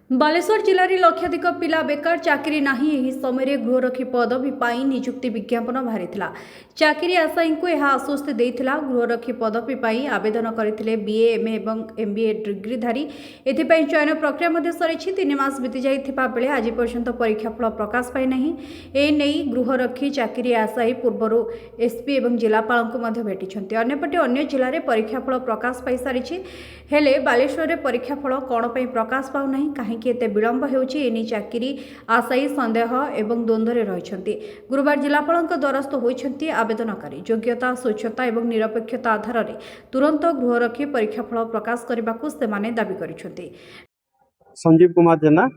बालेश्वर जिले में लक्षाधिक पिला बेकार चाकरी नहीं। एही समय गृहरक्षी पदवी पाई नियुक्ति विज्ञापन बाहरी चाकरी आशायी को यह आश्वस्त देता। गृहरक्षी पदवी पाई आवेदन करते बीए एमए और एमबीए डिग्रीधारी। एथिपाई चयन प्रक्रिया सरी 3 मास बीती जाइथिबा बेले आज पर्यंत परीक्षाफल प्रकाश पाई नहीं। एने गृहरक्षी चाकरी आशायी पूर्वर एसपी और जिलापाल को भेटी। अन्यपटे अन्य जिले में परीक्षाफल प्रकाश पाई सारी हेले बालेश्वर में परीक्षाफल कौन पर प्रकाश पाऊना कहीं एते विलंब होनी चाकरी आशायी सन्देह एवं द्वंद्व रही। गुरुवार जिलापाल द्वारस्थ होती आवेदनकारी योग्यता स्वच्छता और निरपेक्षता आधार में तुरंत गृहरक्षी परीक्षाफल प्रकाश करने को दाबी कर। संजीव कुमार जेना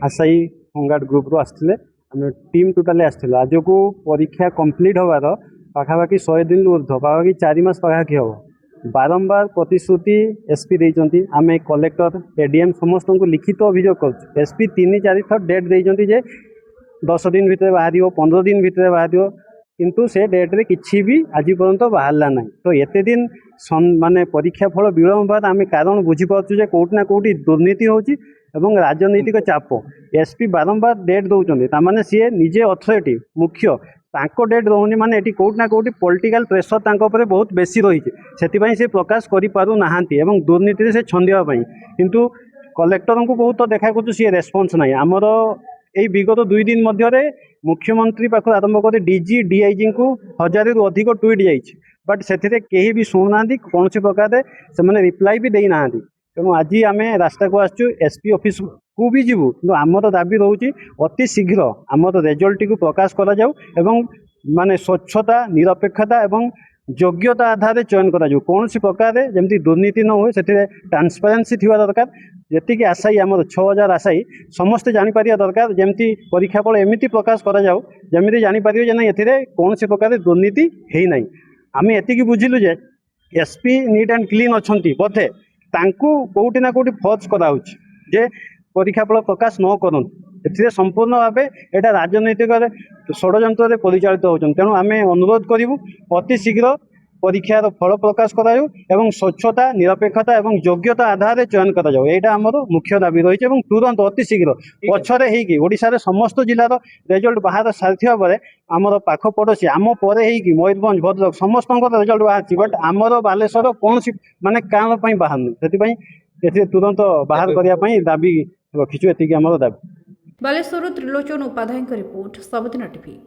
आशायी होमगार्ड ग्रुप रू आसते आम टीम टोटाली आसलु आज को परीक्षा कंप्लीट होवार पाखापाखि 100 दिन ऊर्ध पाखापाखि 4 मास पाखापाखि हम बारंबार प्रतिश्रुति एसपी देइचंती। आमे कलेक्टर एडीएम समस्त को लिखित अभियोग कर एसपी 3-4 थर डेट देइचंती जे 10 दिन भितर बाहर 15 दिन भितर बाहर किंतु से डेट रे किछि भी आज पर्यंत बाहरला ना। तो एते दिन माने परीक्षा फल विलंब आम कारण बुझीपु जे कोट ना कोटी दुर्नीति होची एवं राजनैतिक चाप एसपी बारंबार डेट दौरान तामाने सी निजे अथॉरिटी मुख्य तांको डेट रोनी माने एटी कोट ना कोटी पॉलिटिकल प्रेशर तांको ऊपर बहुत बेसी रही है से प्रकाश करि पारु नाहांती एवं दुर्नीति से छंदिया पई किंतु कलेक्टर को बहुत देखा कर सी रेस्पॉन्स नाही। आमर यही विगत 2 दिन मध्य मुख्यमंत्री पाखु आरंभ कर डीजी डीआईजी को 1000 रु अधिक ट्वीट जाइए बट से कहीं भी शुणुना कौन प्रकार से रिप्लाई भी देना। तेणु आज आम रास्ता को आसचु एसपी ऑफिस को भी जीवु कि आमर दाबी रोचे अति शीघ्र आमर रिजल्ट को प्रकाश करा जाऊ एवं माने स्वच्छता निरपेक्षता एवं योग्यता आधार चयन करा जाऊ कौन प्रकार जमी दुर्नीति न हुए से ट्रांसपेरेंसी थी दरकार। जी आशायी आमर 6000 आशायी समस्ते जापर दरकार जमी परीक्षाफल एमती प्रकाश करा जाऊ जमी जापर जे ना ए कौन प्रकार दुर्नीति है ना। आम एति बुझिलु जे एसपी नीट एंड क्लीन अच्छा बोधे तांकू कोटी ना कोटी फर्ज कराउछ जे परीक्षाफल प्रकाश न करन ए संपूर्ण भाव यहाँ राजनैतिक षड्यंत्र परिचालित होती। तेणु आम अनुरोध करूँ अति शीघ्र परीक्षार फल प्रकाश कराऊ एवं स्वच्छता निरपेक्षता एवं योग्यता आधार चयन करा जाऊ यहाँ आमर मुख्य दाबी रही है। तुरंत अति शीघ्र पछरे होगी ओडिशा रे समस्त जिलार रिजल्ट बाहर सारी पर आमर पाख पड़ोसी आम पर मयूरभंज भद्रक समस्त रिजल्ट बाहर बट आमर बालेश्वर कौन माने कारण बाहर से तुरंत बाहर करने दाबी रखीचु एति आमर दाबी। बालेश्वर त्रिलोचन उपाध्याय रिपोर्ट सबुदिन टीवी।